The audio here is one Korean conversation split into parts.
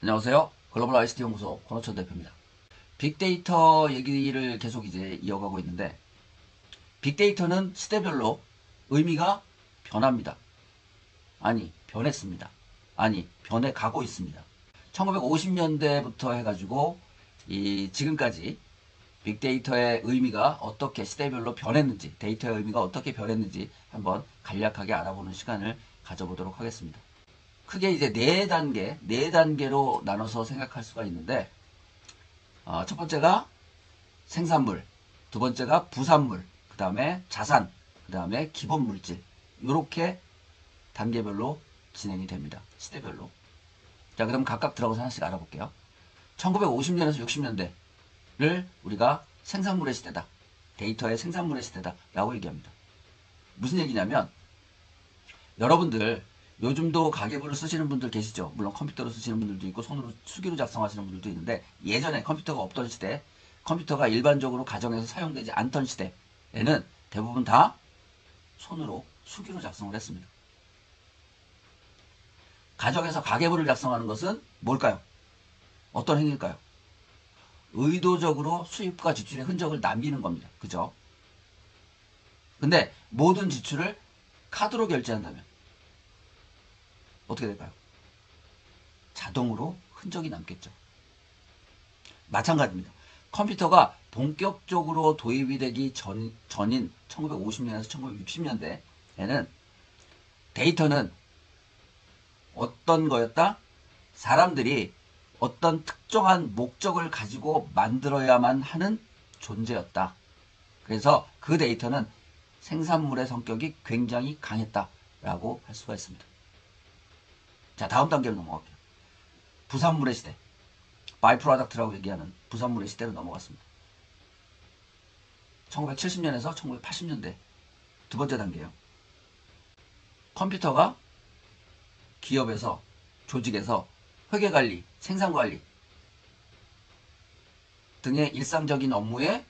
안녕하세요. 글로벌 ICT 연구소 권호천 대표입니다. 빅데이터 얘기를 계속 이제 이어가고 있는데, 빅데이터는 시대별로 의미가 변합니다. 아니, 변했습니다. 아니, 변해가고 있습니다. 1950년대부터 해가지고 지금까지 빅데이터의 의미가 어떻게 시대별로 변했는지, 데이터의 의미가 어떻게 변했는지 한번 간략하게 알아보는 시간을 가져보도록 하겠습니다. 크게 이제 네 단계로 나눠서 생각할 수가 있는데, 첫 번째가 생산물, 두 번째가 부산물, 그 다음에 자산, 그 다음에 기본 물질. 이렇게 단계별로 진행이 됩니다. 시대별로. 자, 그럼 각각 들어가서 하나씩 알아볼게요. 1950년에서 60년대를 우리가 생산물의 시대다. 데이터의 생산물의 시대다. 라고 얘기합니다. 무슨 얘기냐면, 여러분들 요즘도 가계부를 쓰시는 분들 계시죠. 물론 컴퓨터로 쓰시는 분들도 있고 손으로 수기로 작성하시는 분들도 있는데, 예전에 컴퓨터가 없던 시대, 컴퓨터가 일반적으로 가정에서 사용되지 않던 시대에는 대부분 다 손으로 수기로 작성을 했습니다. 가정에서 가계부를 작성하는 것은 뭘까요? 어떤 행위일까요? 의도적으로 수입과 지출의 흔적을 남기는 겁니다. 그죠? 근데 모든 지출을 카드로 결제한다면 어떻게 될까요? 자동으로 흔적이 남겠죠. 마찬가지입니다. 컴퓨터가 본격적으로 도입이 되기 전인 1950년에서 1960년대에는 데이터는 어떤 거였다? 사람들이 어떤 특정한 목적을 가지고 만들어야만 하는 존재였다. 그래서 그 데이터는 생산물의 성격이 굉장히 강했다라고 할 수가 있습니다. 자, 다음 단계로 넘어갈게요. 부산물의 시대, 바이 프로덕트라고 얘기하는 부산물의 시대로 넘어갔습니다. 1970년에서 1980년대 두 번째 단계예요. 컴퓨터가 기업에서, 조직에서 회계관리, 생산관리 등의 일상적인 업무에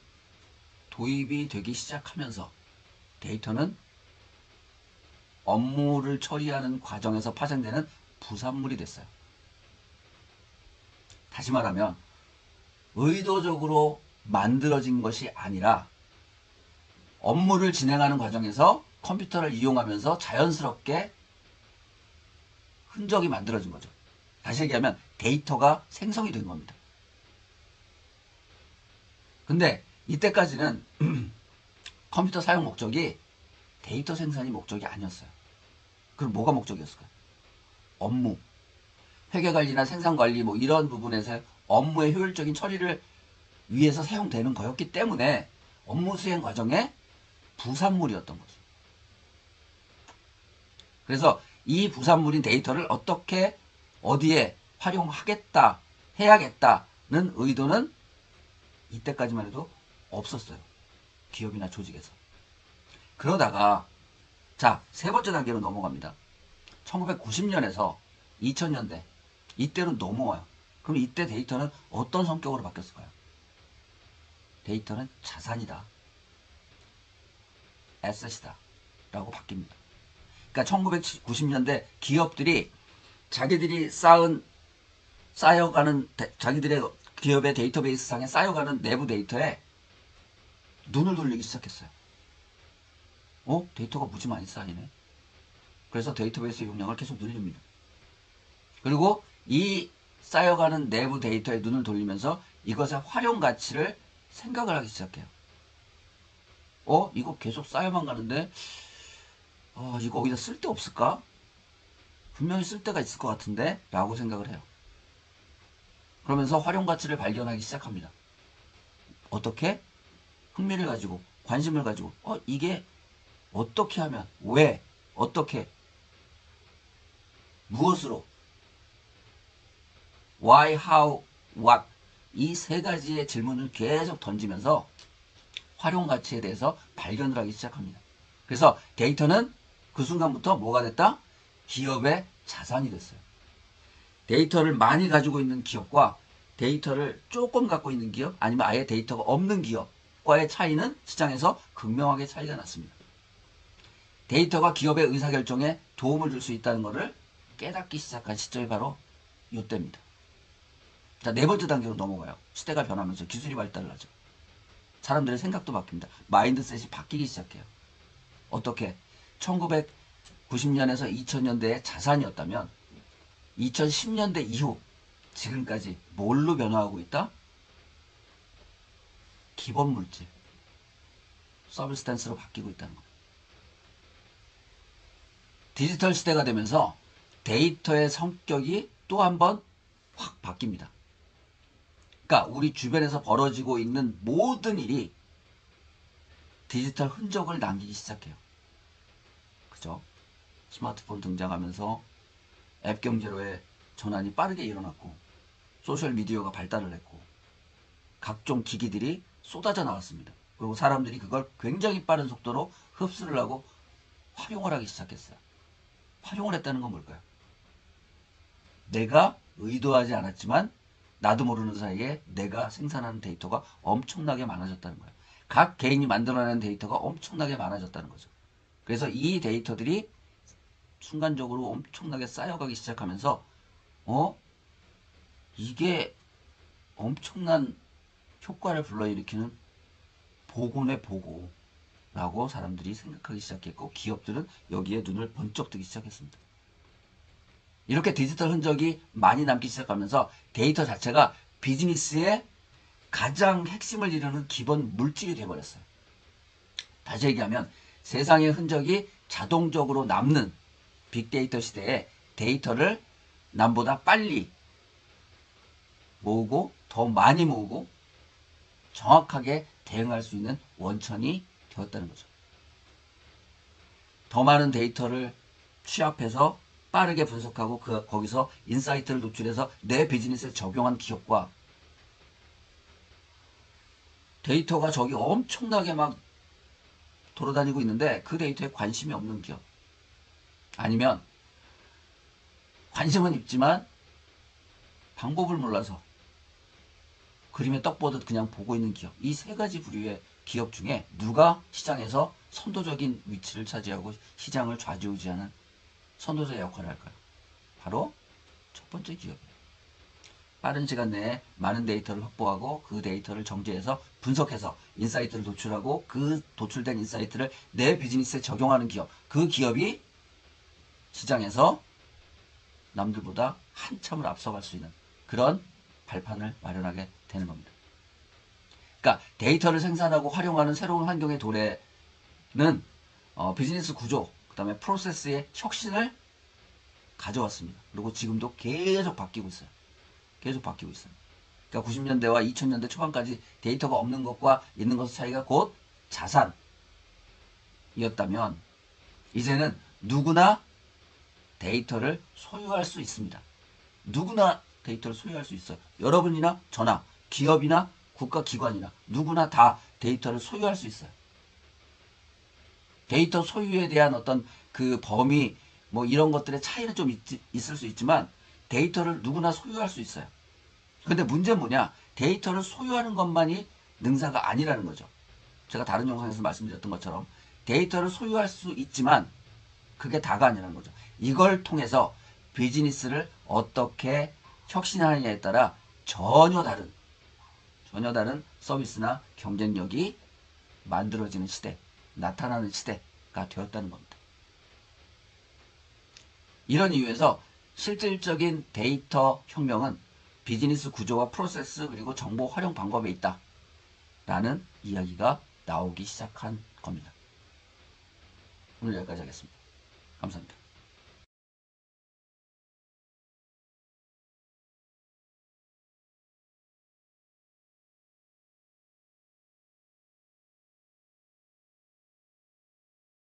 도입이 되기 시작하면서 데이터는 업무를 처리하는 과정에서 파생되는 부산물이 됐어요. 다시 말하면 의도적으로 만들어진 것이 아니라 업무를 진행하는 과정에서 컴퓨터를 이용하면서 자연스럽게 흔적이 만들어진 거죠. 다시 얘기하면 데이터가 생성이 된 겁니다. 근데 이때까지는 컴퓨터 사용 목적이 데이터 생산이 목적이 아니었어요. 그럼 뭐가 목적이었을까요? 업무, 회계관리나 생산관리 뭐 이런 부분에서 업무의 효율적인 처리를 위해서 사용되는 거였기 때문에 업무 수행 과정에 부산물이었던 거죠. 그래서 이 부산물인 데이터를 어떻게 어디에 활용하겠다, 해야겠다는 의도는 이때까지만 해도 없었어요. 기업이나 조직에서. 그러다가 자, 세 번째 단계로 넘어갑니다. 1990년에서 2000년대 이때로 넘어와요. 그럼 이때 데이터는 어떤 성격으로 바뀌었을까요? 데이터는 자산이다. 에셋이다. 라고 바뀝니다. 그러니까 1990년대 기업들이 자기들이 쌓여가는 자기들의 기업의 데이터베이스 상에 쌓여가는 내부 데이터에 눈을 돌리기 시작했어요. 데이터가 무지 많이 쌓이네. 그래서 데이터베이스 용량을 계속 늘립니다. 그리고 이 쌓여가는 내부 데이터에 눈을 돌리면서 이것의 활용 가치를 생각을 하기 시작해요. 이거 계속 쌓여만 가는데 이거 어디다 쓸 데 없을까? 분명히 쓸 데가 있을 것 같은데? 라고 생각을 해요. 그러면서 활용 가치를 발견하기 시작합니다. 어떻게? 흥미를 가지고, 관심을 가지고, 이게 어떻게 하면, 왜, 어떻게, 무엇으로, why, how, what 이 세 가지의 질문을 계속 던지면서 활용 가치에 대해서 발견을 하기 시작합니다. 그래서 데이터는 그 순간부터 뭐가 됐다? 기업의 자산이 됐어요. 데이터를 많이 가지고 있는 기업과 데이터를 조금 갖고 있는 기업, 아니면 아예 데이터가 없는 기업과의 차이는 시장에서 극명하게 차이가 났습니다. 데이터가 기업의 의사결정에 도움을 줄 수 있다는 것을 깨닫기 시작한 시점이 바로 이때입니다. 자, 네 번째 단계로 넘어가요. 시대가 변하면서 기술이 발달을 하죠. 사람들의 생각도 바뀝니다. 마인드셋이 바뀌기 시작해요. 어떻게? 1990년에서 2000년대의 자산이었다면 2010년대 이후 지금까지 뭘로 변화하고 있다? 기본 물질, 서브스탄스로 바뀌고 있다는 거예요. 디지털 시대가 되면서 데이터의 성격이 또 한 번 확 바뀝니다. 그러니까 우리 주변에서 벌어지고 있는 모든 일이 디지털 흔적을 남기기 시작해요. 그죠? 스마트폰 등장하면서 앱 경제로의 전환이 빠르게 일어났고, 소셜미디어가 발달을 했고, 각종 기기들이 쏟아져 나왔습니다. 그리고 사람들이 그걸 굉장히 빠른 속도로 흡수를 하고 활용을 하기 시작했어요. 활용을 했다는 건 뭘까요? 내가 의도하지 않았지만 나도 모르는 사이에 내가 생산하는 데이터가 엄청나게 많아졌다는 거예요. 각 개인이 만들어내는 데이터가 엄청나게 많아졌다는 거죠. 그래서 이 데이터들이 순간적으로 엄청나게 쌓여가기 시작하면서 이게 엄청난 효과를 불러일으키는 보고네 보고라고 사람들이 생각하기 시작했고, 기업들은 여기에 눈을 번쩍 뜨기 시작했습니다. 이렇게 디지털 흔적이 많이 남기 시작하면서 데이터 자체가 비즈니스의 가장 핵심을 이루는 기본 물질이 되어버렸어요. 다시 얘기하면 세상의 흔적이 자동적으로 남는 빅데이터 시대에 데이터를 남보다 빨리 모으고 더 많이 모으고 정확하게 대응할 수 있는 원천이 되었다는 거죠. 더 많은 데이터를 취합해서 빠르게 분석하고 거기서 인사이트를 노출해서 내 비즈니스에 적용한 기업과, 데이터가 저기 엄청나게 막 돌아다니고 있는데 그 데이터에 관심이 없는 기업, 아니면 관심은 있지만 방법을 몰라서 그림에 떡 보듯 그냥 보고 있는 기업, 이 세 가지 부류의 기업 중에 누가 시장에서 선도적인 위치를 차지하고 시장을 좌지우지하는 선도자의 역할을 할까요? 바로 첫 번째 기업이에요. 빠른 시간 내에 많은 데이터를 확보하고 그 데이터를 정제해서 분석해서 인사이트를 도출하고 그 도출된 인사이트를 내 비즈니스에 적용하는 기업, 그 기업이 시장에서 남들보다 한참을 앞서갈 수 있는 그런 발판을 마련하게 되는 겁니다. 그러니까 데이터를 생산하고 활용하는 새로운 환경의 도래는 비즈니스 구조, 그 다음에 프로세스의 혁신을 가져왔습니다. 그리고 지금도 계속 바뀌고 있어요. 계속 바뀌고 있어요. 그러니까 90년대와 2000년대 초반까지 데이터가 없는 것과 있는 것의 차이가 곧 자산이었다면, 이제는 누구나 데이터를 소유할 수 있습니다. 누구나 데이터를 소유할 수 있어요. 여러분이나 저나 기업이나 국가기관이나 누구나 다 데이터를 소유할 수 있어요. 데이터 소유에 대한 어떤 그 범위, 뭐 이런 것들의 차이는 좀 있을 수 있지만 데이터를 누구나 소유할 수 있어요. 근데 문제는 뭐냐? 데이터를 소유하는 것만이 능사가 아니라는 거죠. 제가 다른 영상에서 말씀드렸던 것처럼 데이터를 소유할 수 있지만 그게 다가 아니라는 거죠. 이걸 통해서 비즈니스를 어떻게 혁신하느냐에 따라 전혀 다른 서비스나 경쟁력이 만들어지는 시대, 나타나는 시대가 되었다는 겁니다. 이런 이유에서 실질적인 데이터 혁명은 비즈니스 구조와 프로세스 그리고 정보 활용 방법에 있다 라는 이야기가 나오기 시작한 겁니다. 오늘 여기까지 하겠습니다. 감사합니다.